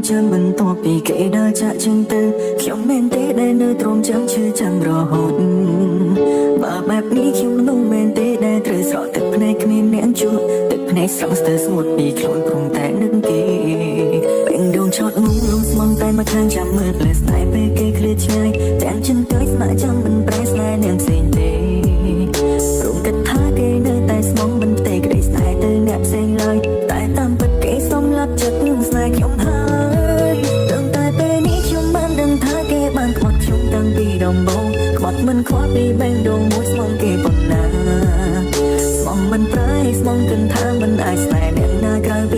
ចាំបន្ទាប់ពីគេដើរចាក់ចឹងទៅខ្ញុំមែនទេដែលនៅទ្រាំចាំឈឺចាំរហូតបើបែបនេះខ្ញុំនោះមែនទេដែលត្រូវស្រក់ទឹកភ្នែកគ្មានអ្នកជួបទឹកភ្នែកស្រស់ស្ទើរស្ងួតពីខ្លួនព្រមតែនឹកគេពេលដងឆត់ងងលងស្មងតែមកខាងចាំមើលផ្លែស្នេហ៍ពេលគេឃ្លាតឆ្ងាយទាំងចិនកាយស្នាចាំមិនប្រែស្នេហ៍នាងផ្សេងទេព្រមគិតថាគេនៅតែស្មងមិនទេក្តីស្នេហ៍ទៅអ្នកផ្សេងឡើយតែតាមពិតគេសុំលាប់ចិត្តស្នេហ៍ខ្ញុំហើយตั้งតែពេលនេះខ្ញុំបានដឹងថាគេបានខ្វាត់ខ្ញុំតាំងពីដំបូងខ្វាត់មិនខ្វល់ពីបេះដូងមួយស្មងគេប៉ុណ្ណាស្មងមិនប្រែស្មងគិតថាមិនអាចស្នេហ៍អ្នកណាក្រៅពី